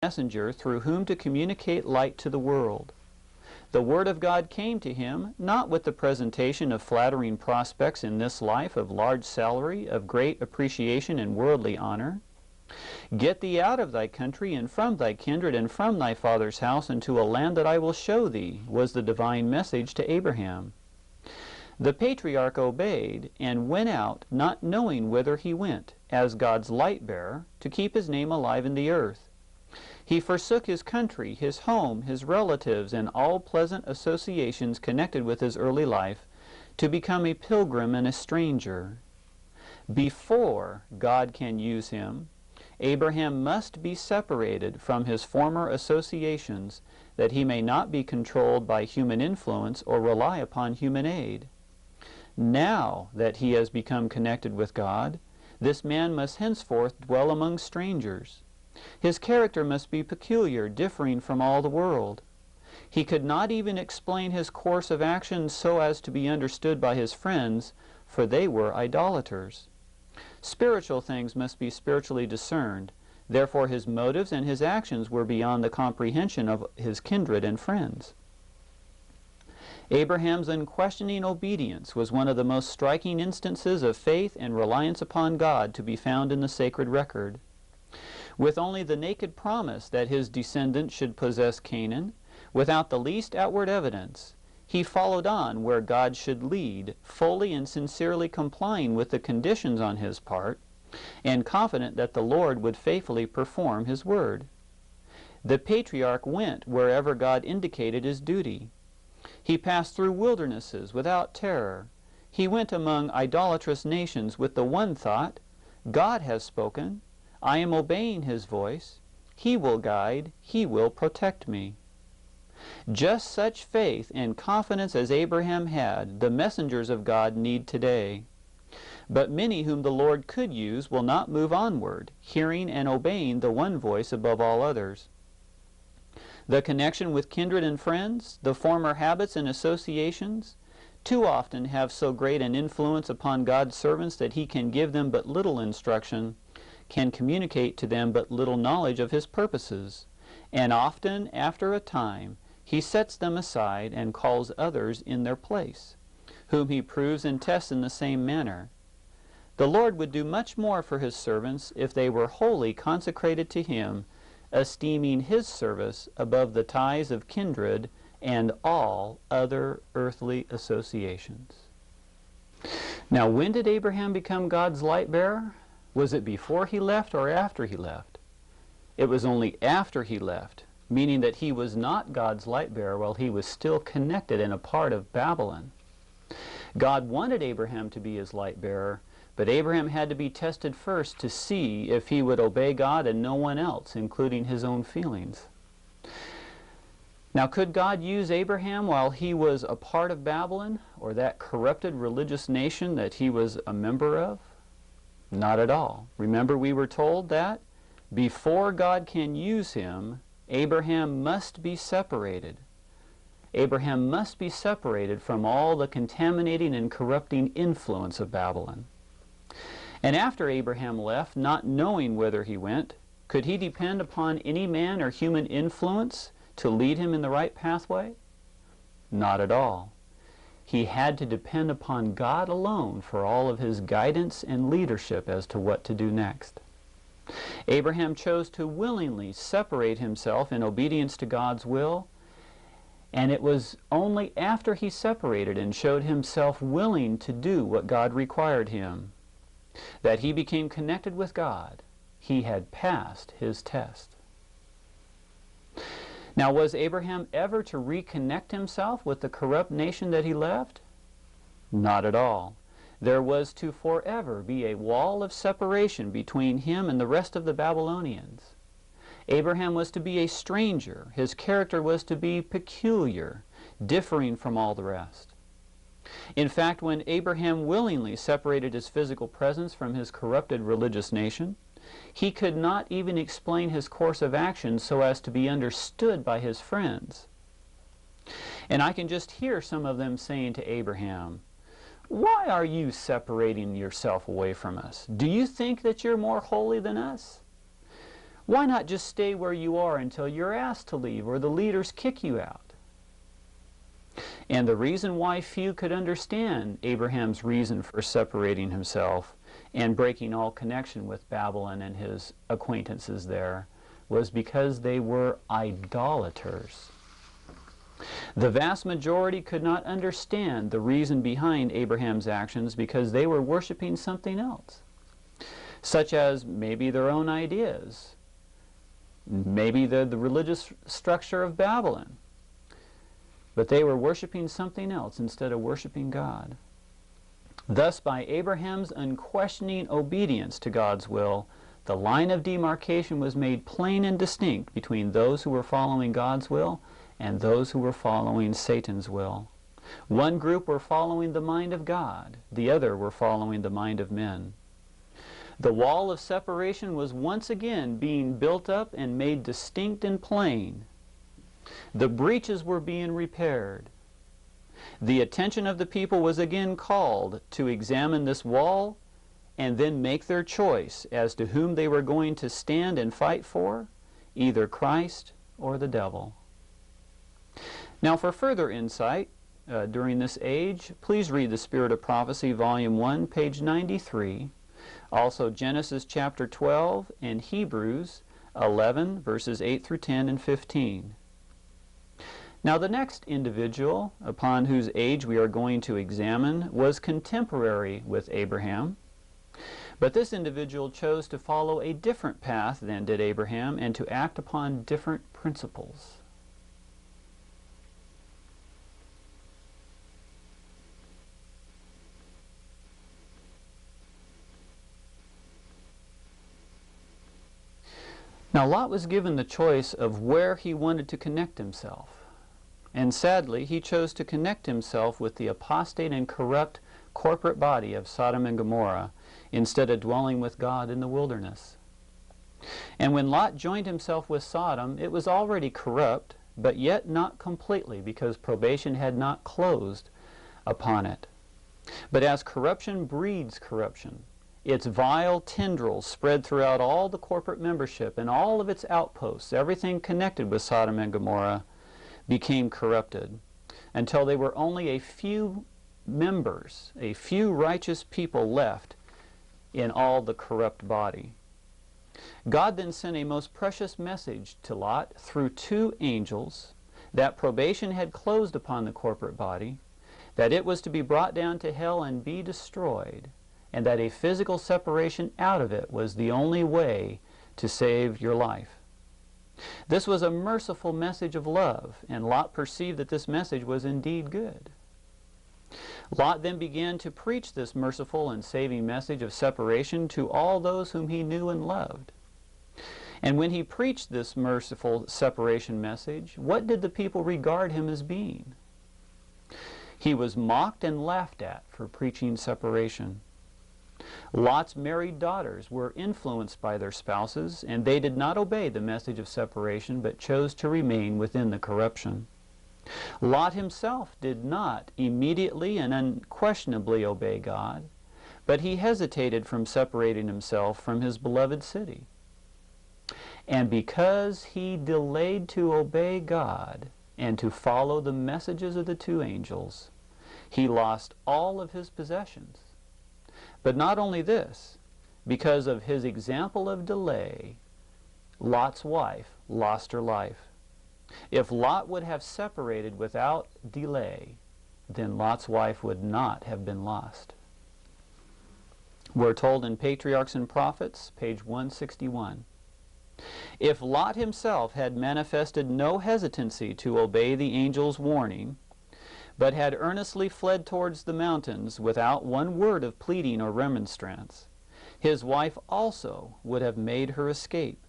messenger through whom to communicate light to the world. The Word of God came to him not with the presentation of flattering prospects in this life, of large salary, of great appreciation and worldly honor. Get thee out of thy country and from thy kindred and from thy father's house into a land that I will show thee, was the divine message to Abraham. The patriarch obeyed and went out, not knowing whither he went, as God's light-bearer, to keep his name alive in the earth. He forsook his country, his home, his relatives, and all pleasant associations connected with his early life, to become a pilgrim and a stranger. Before God can use him, Abraham must be separated from his former associations, that he may not be controlled by human influence or rely upon human aid. Now that he has become connected with God, this man must henceforth dwell among strangers. His character must be peculiar, differing from all the world. He could not even explain his course of action so as to be understood by his friends, for they were idolaters. Spiritual things must be spiritually discerned. Therefore his motives and his actions were beyond the comprehension of his kindred and friends. Abraham's unquestioning obedience was one of the most striking instances of faith and reliance upon God to be found in the sacred record. With only the naked promise that his descendants should possess Canaan, without the least outward evidence, he followed on where God should lead, fully and sincerely complying with the conditions on his part, and confident that the Lord would faithfully perform his word. The patriarch went wherever God indicated his duty. He passed through wildernesses without terror. He went among idolatrous nations with the one thought, God has spoken, I am obeying his voice, he will guide, he will protect me. Just such faith and confidence as Abraham had, the messengers of God need today. But many whom the Lord could use will not move onward, hearing and obeying the one voice above all others. The connection with kindred and friends, the former habits and associations, too often have so great an influence upon God's servants that he can give them but little instruction, can communicate to them but little knowledge of his purposes, and often, after a time, he sets them aside and calls others in their place, whom he proves and tests in the same manner. The Lord would do much more for his servants if they were wholly consecrated to him, esteeming his service above the ties of kindred and all other earthly associations. Now, when did Abraham become God's light bearer? Was it before he left or after he left? It was only after he left, meaning that he was not God's light bearer while he was still connected and a part of Babylon. God wanted Abraham to be his light bearer, but Abraham had to be tested first to see if he would obey God and no one else, including his own feelings. Now, could God use Abraham while he was a part of Babylon, or that corrupted religious nation that he was a member of? Not at all. Remember, we were told that before God can use him, Abraham must be separated. Abraham must be separated from all the contaminating and corrupting influence of Babylon. And after Abraham left, not knowing whither he went, could he depend upon any man or human influence to lead him in the right pathway? Not at all. He had to depend upon God alone for all of his guidance and leadership as to what to do next. Abraham chose to willingly separate himself in obedience to God's will, and it was only after he separated and showed himself willing to do what God required him that he became connected with God. He had passed his test. Now, was Abraham ever to reconnect himself with the corrupt nation that he left? Not at all. There was to forever be a wall of separation between him and the rest of the Babylonians. Abraham was to be a stranger. His character was to be peculiar, differing from all the rest. In fact, when Abraham willingly separated his physical presence from his corrupted religious nation, he could not even explain his course of action so as to be understood by his friends. And I can just hear some of them saying to Abraham, "Why are you separating yourself away from us? Do you think that you're more holy than us? Why not just stay where you are until you're asked to leave or the leaders kick you out? And the reason why few could understand Abraham's reason for separating himself and breaking all connection with Babylon and his acquaintances there was because they were idolaters. The vast majority could not understand the reason behind Abraham's actions because they were worshiping something else, such as maybe their own ideas, maybe the religious structure of Babylon. But they were worshiping something else instead of worshiping God. Thus, by Abraham's unquestioning obedience to God's will, the line of demarcation was made plain and distinct between those who were following God's will and those who were following Satan's will. One group were following the mind of God, the other were following the mind of men. The wall of separation was once again being built up and made distinct and plain. The breaches were being repaired. The attention of the people was again called to examine this wall and then make their choice as to whom they were going to stand and fight for, either Christ or the devil. Now, for further insight during this age, please read The Spirit of Prophecy, Volume 1, page 93, also Genesis chapter 12 and Hebrews 11, verses 8 through 10 and 15. Now, the next individual upon whose age we are going to examine was contemporary with Abraham. But this individual chose to follow a different path than did Abraham and to act upon different principles. Now, Lot was given the choice of where he wanted to connect himself. And sadly, he chose to connect himself with the apostate and corrupt corporate body of Sodom and Gomorrah instead of dwelling with God in the wilderness. And when Lot joined himself with Sodom, it was already corrupt, but yet not completely, because probation had not closed upon it. But as corruption breeds corruption, its vile tendrils spread throughout all the corporate membership and all of its outposts, everything connected with Sodom and Gomorrah, became corrupted until they were only a few members, a few righteous people left in all the corrupt body. God then sent a most precious message to Lot through two angels that probation had closed upon the corporate body, that it was to be brought down to hell and be destroyed, and that a physical separation out of it was the only way to save your life. This was a merciful message of love, and Lot perceived that this message was indeed good. Lot then began to preach this merciful and saving message of separation to all those whom he knew and loved. And when he preached this merciful separation message, what did the people regard him as being? He was mocked and laughed at for preaching separation. Lot's married daughters were influenced by their spouses, and they did not obey the message of separation, but chose to remain within the corruption. Lot himself did not immediately and unquestionably obey God, but he hesitated from separating himself from his beloved city. And because he delayed to obey God and to follow the messages of the two angels, he lost all of his possessions. But not only this, because of his example of delay, Lot's wife lost her life. If Lot would have separated without delay, then Lot's wife would not have been lost. We're told in Patriarchs and Prophets, page 161, if Lot himself had manifested no hesitancy to obey the angel's warning, but had earnestly fled towards the mountains without one word of pleading or remonstrance, his wife also would have made her escape.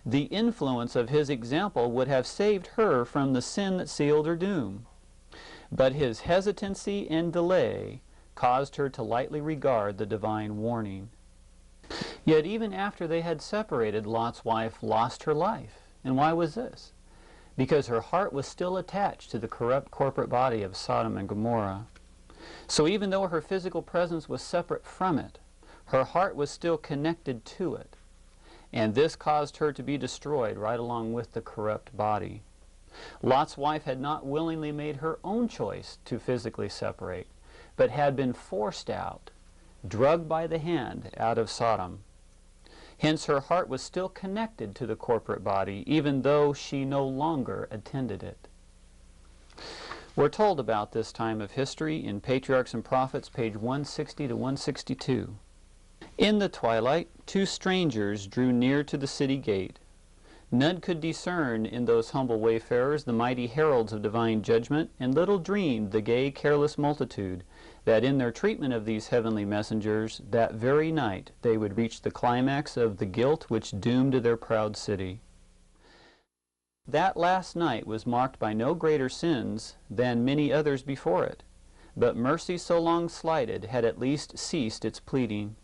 The influence of his example would have saved her from the sin that sealed her doom. But his hesitancy and delay caused her to lightly regard the divine warning. Yet even after they had separated, Lot's wife lost her life. And why was this? Because her heart was still attached to the corrupt corporate body of Sodom and Gomorrah. So even though her physical presence was separate from it, her heart was still connected to it. and this caused her to be destroyed right along with the corrupt body. Lot's wife had not willingly made her own choice to physically separate, but had been forced out, drugged by the hand out of Sodom. Hence her heart was still connected to the corporate body, even though she no longer attended it. We're told about this time of history in Patriarchs and Prophets, page 160 to 162. In the twilight, two strangers drew near to the city gate. None could discern in those humble wayfarers the mighty heralds of divine judgment, and little dreamed the gay, careless multitude that in their treatment of these heavenly messengers, that very night they would reach the climax of the guilt which doomed their proud city. That last night was marked by no greater sins than many others before it, but mercy so long slighted had at least ceased its pleading.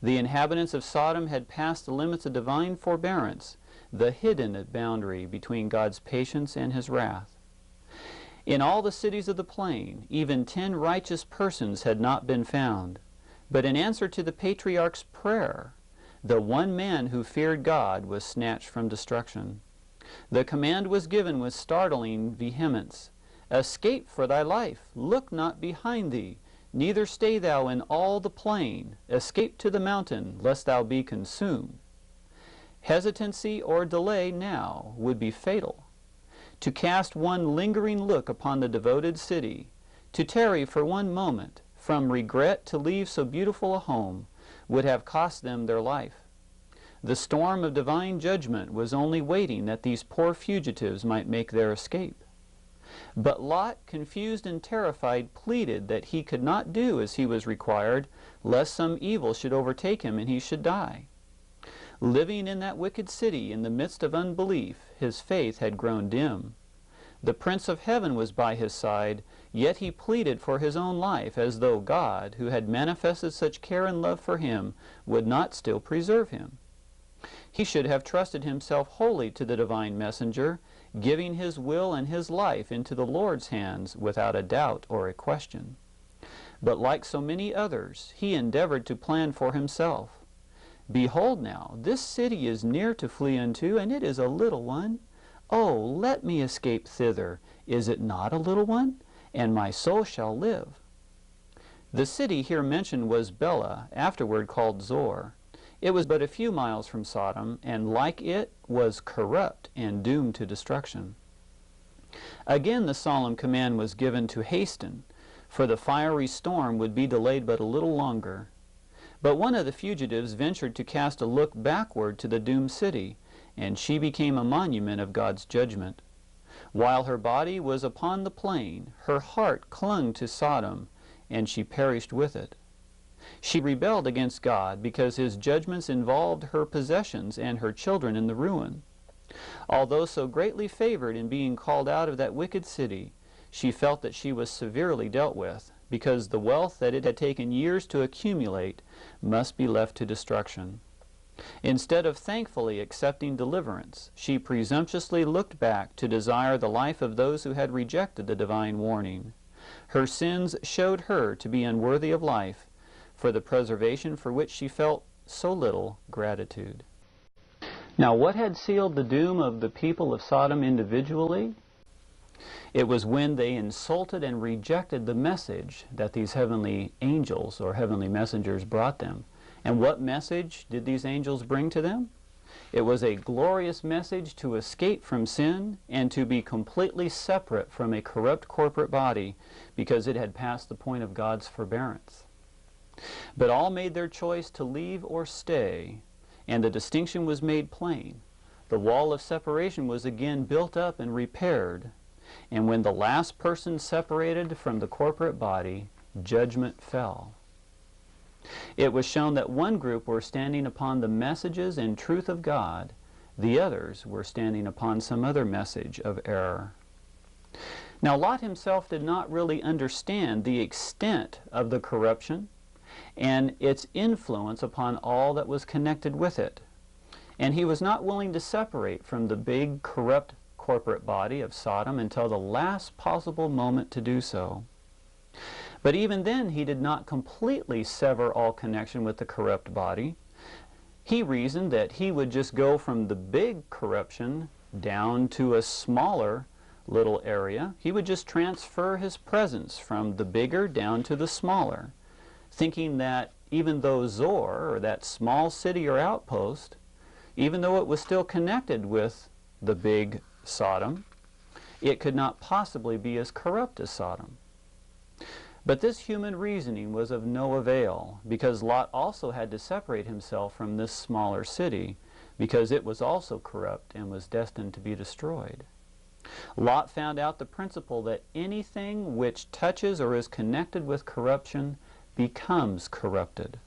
The inhabitants of Sodom had passed the limits of divine forbearance, the hidden boundary between God's patience and His wrath. In all the cities of the plain, even 10 righteous persons had not been found, but in answer to the patriarch's prayer, the one man who feared God was snatched from destruction. The command was given with startling vehemence, "Escape for thy life, look not behind thee, neither stay thou in all the plain, escape to the mountain, lest thou be consumed." Hesitancy or delay now would be fatal. To cast one lingering look upon the devoted city, to tarry for one moment, from regret to leave so beautiful a home, would have cost them their life. The storm of divine judgment was only waiting that these poor fugitives might make their escape. But Lot, confused and terrified, pleaded that he could not do as he was required, lest some evil should overtake him and he should die. Living in that wicked city in the midst of unbelief, his faith had grown dim. The Prince of Heaven was by his side, yet he pleaded for his own life, as though God, who had manifested such care and love for him, would not still preserve him. He should have trusted himself wholly to the divine messenger, giving his will and his life into the Lord's hands without a doubt or a question. But like so many others, he endeavored to plan for himself. "Behold now, this city is near to flee unto, and it is a little one. Oh, let me escape thither. Is it not a little one? And my soul shall live." The city here mentioned was Bela, afterward called Zor. It was but a few miles from Sodom, and like it, was corrupt and doomed to destruction. Again the solemn command was given to hasten, for the fiery storm would be delayed but a little longer. But one of the fugitives ventured to cast a look backward to the doomed city, and she became a monument of God's judgment. While her body was upon the plain, her heart clung to Sodom, and she perished with it. She rebelled against God because His judgments involved her possessions and her children in the ruin. Although so greatly favored in being called out of that wicked city, she felt that she was severely dealt with, because the wealth that it had taken years to accumulate must be left to destruction. Instead of thankfully accepting deliverance, she presumptuously looked back to desire the life of those who had rejected the divine warning. Her sins showed her to be unworthy of life, for the preservation for which she felt so little gratitude. Now, what had sealed the doom of the people of Sodom individually? It was when they insulted and rejected the message that these heavenly angels or heavenly messengers brought them. And what message did these angels bring to them? It was a glorious message to escape from sin and to be completely separate from a corrupt corporate body, because it had passed the point of God's forbearance. But all made their choice to leave or stay, and the distinction was made plain. The wall of separation was again built up and repaired, and when the last person separated from the corporate body, judgment fell. It was shown that one group were standing upon the messages and truth of God, the others were standing upon some other message of error. Now, Lot himself did not really understand the extent of the corruption and its influence upon all that was connected with it. And he was not willing to separate from the big, corrupt corporate body of Sodom until the last possible moment to do so. But even then, he did not completely sever all connection with the corrupt body. He reasoned that he would just go from the big corruption down to a smaller little area. He would just transfer his presence from the bigger down to the smaller, thinking that even though Zor, or that small city or outpost, even though it was still connected with the big Sodom, it could not possibly be as corrupt as Sodom. But this human reasoning was of no avail, because Lot also had to separate himself from this smaller city, because it was also corrupt and was destined to be destroyed. Lot found out the principle that anything which touches or is connected with corruption becomes corrupted.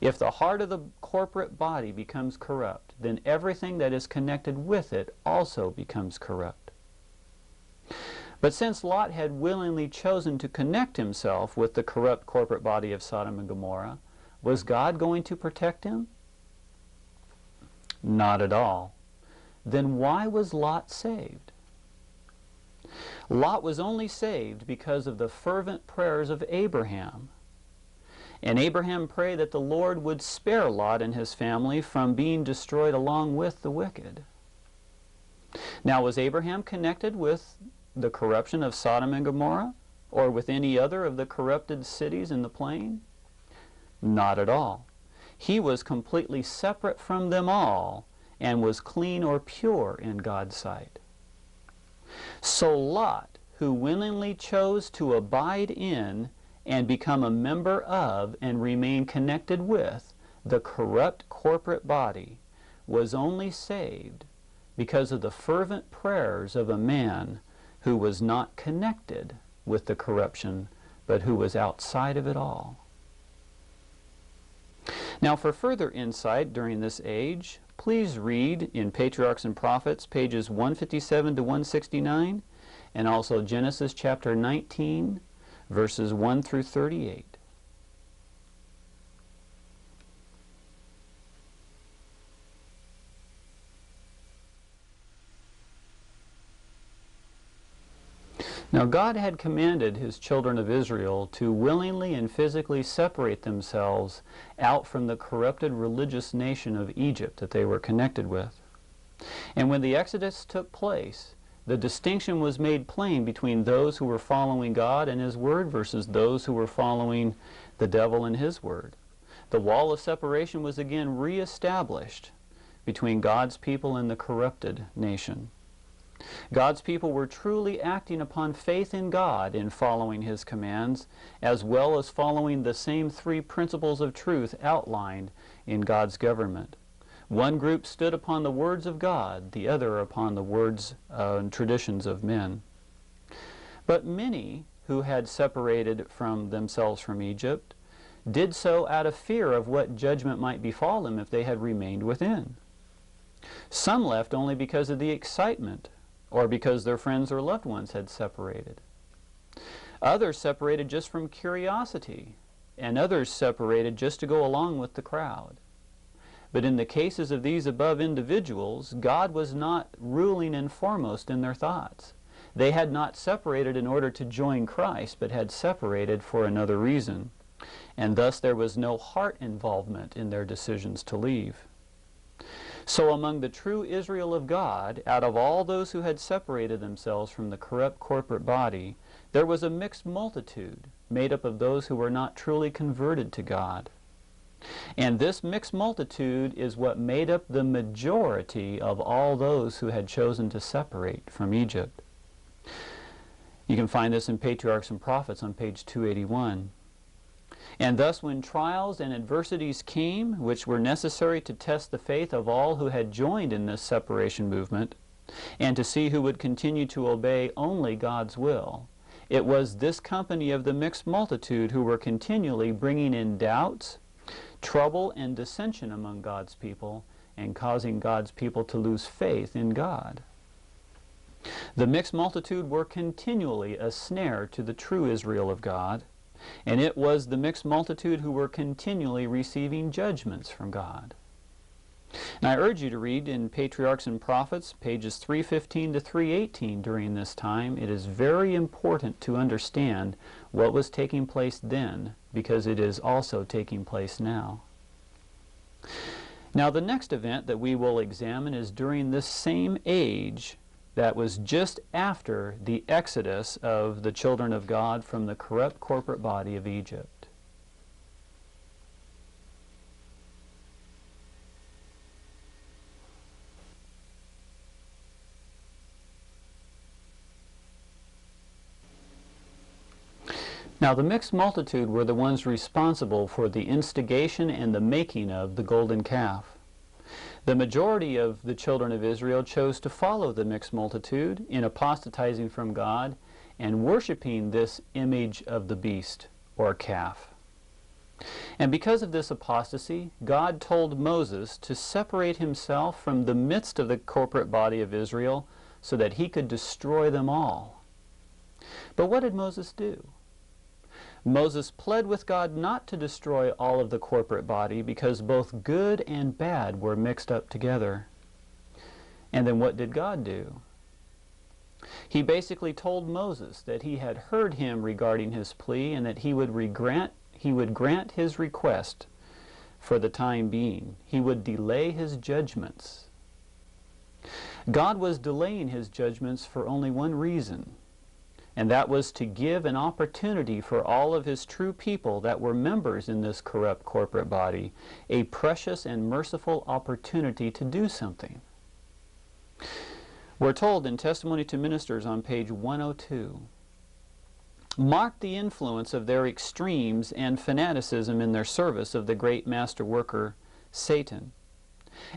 If the heart of the corporate body becomes corrupt, then everything that is connected with it also becomes corrupt. But since Lot had willingly chosen to connect himself with the corrupt corporate body of Sodom and Gomorrah, was God going to protect him? Not at all. Then why was Lot saved? Lot was only saved because of the fervent prayers of Abraham. And Abraham prayed that the Lord would spare Lot and his family from being destroyed along with the wicked. Now, was Abraham connected with the corruption of Sodom and Gomorrah, or with any other of the corrupted cities in the plain? Not at all. He was completely separate from them all and was clean or pure in God's sight. So Lot, who willingly chose to abide in and become a member of and remain connected with the corrupt corporate body, was only saved because of the fervent prayers of a man who was not connected with the corruption, but who was outside of it all. Now, for further insight during this age, please read in Patriarchs and Prophets, pages 157 to 169, and also Genesis chapter 19, verses 1 through 38. Now, God had commanded his children of Israel to willingly and physically separate themselves out from the corrupted religious nation of Egypt that they were connected with. And when the Exodus took place, the distinction was made plain between those who were following God and his word versus those who were following the devil and his word. The wall of separation was again reestablished between God's people and the corrupted nation. God's people were truly acting upon faith in God in following his commands, as well as following the same three principles of truth outlined in God's government. One group stood upon the words of God, the other upon the words and traditions of men. But many who had separated from themselves from Egypt did so out of fear of what judgment might befall them if they had remained within. Some left only because of the excitement, or because their friends or loved ones had separated. Others separated just from curiosity, and others separated just to go along with the crowd. But in the cases of these above individuals, God was not ruling and foremost in their thoughts. They had not separated in order to join Christ, but had separated for another reason. And thus there was no heart involvement in their decisions to leave. So among the true Israel of God, out of all those who had separated themselves from the corrupt corporate body, there was a mixed multitude made up of those who were not truly converted to God. And this mixed multitude is what made up the majority of all those who had chosen to separate from Egypt. You can find this in Patriarchs and Prophets on page 281. And thus when trials and adversities came, which were necessary to test the faith of all who had joined in this separation movement, and to see who would continue to obey only God's will, it was this company of the mixed multitude who were continually bringing in doubts, trouble, and dissension among God's people, and causing God's people to lose faith in God. The mixed multitude were continually a snare to the true Israel of God, and it was the mixed multitude who were continually receiving judgments from God. And I urge you to read in Patriarchs and Prophets, pages 315 to 318 during this time. It is very important to understand what was taking place then, because it is also taking place now. Now the next event that we will examine is during this same age that was just after the exodus of the children of God from the corrupt corporate body of Egypt. Now the mixed multitude were the ones responsible for the instigation and the making of the golden calf. The majority of the children of Israel chose to follow the mixed multitude in apostatizing from God and worshiping this image of the beast or calf. And because of this apostasy, God told Moses to separate himself from the midst of the corporate body of Israel so that he could destroy them all. But what did Moses do? Moses pled with God not to destroy all of the corporate body because both good and bad were mixed up together. And then what did God do? He basically told Moses that he had heard him regarding his plea and that he would grant his request for the time being. He would delay his judgments. God was delaying his judgments for only one reason, and that was to give an opportunity for all of his true people that were members in this corrupt corporate body a precious and merciful opportunity to do something. We're told in Testimony to Ministers on page 102, mark the influence of their extremes and fanaticism in their service of the great master worker, Satan.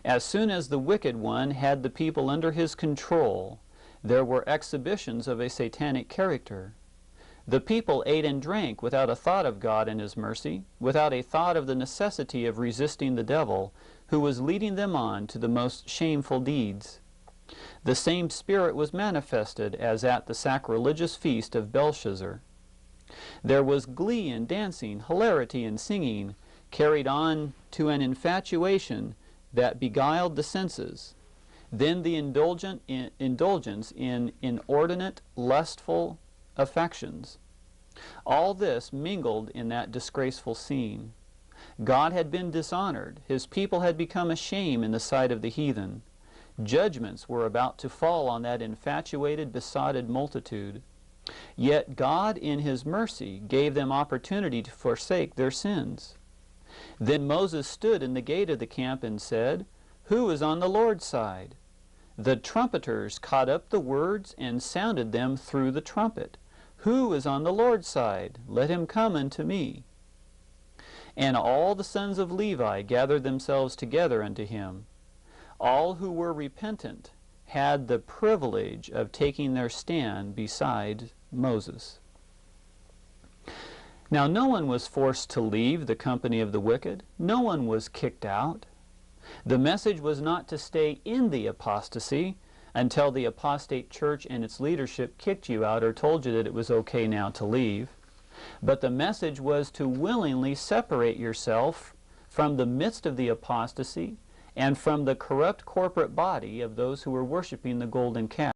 As soon as the wicked one had the people under his control, there were exhibitions of a satanic character. The people ate and drank without a thought of God and His mercy, without a thought of the necessity of resisting the devil, who was leading them on to the most shameful deeds. The same spirit was manifested as at the sacrilegious feast of Belshazzar. There was glee and dancing, hilarity and singing, carried on to an infatuation that beguiled the senses. Then the indulgence in inordinate, lustful affections. All this mingled in that disgraceful scene. God had been dishonored. His people had become a shame in the sight of the heathen. Judgments were about to fall on that infatuated, besotted multitude. Yet God, in His mercy, gave them opportunity to forsake their sins. Then Moses stood in the gate of the camp and said, "Who is on the Lord's side?" The trumpeters caught up the words and sounded them through the trumpet. "Who is on the Lord's side? Let him come unto me." And all the sons of Levi gathered themselves together unto him. All who were repentant had the privilege of taking their stand beside Moses. Now no one was forced to leave the company of the wicked. No one was kicked out. The message was not to stay in the apostasy until the apostate church and its leadership kicked you out or told you that it was okay now to leave. But the message was to willingly separate yourself from the midst of the apostasy and from the corrupt corporate body of those who were worshiping the golden calf.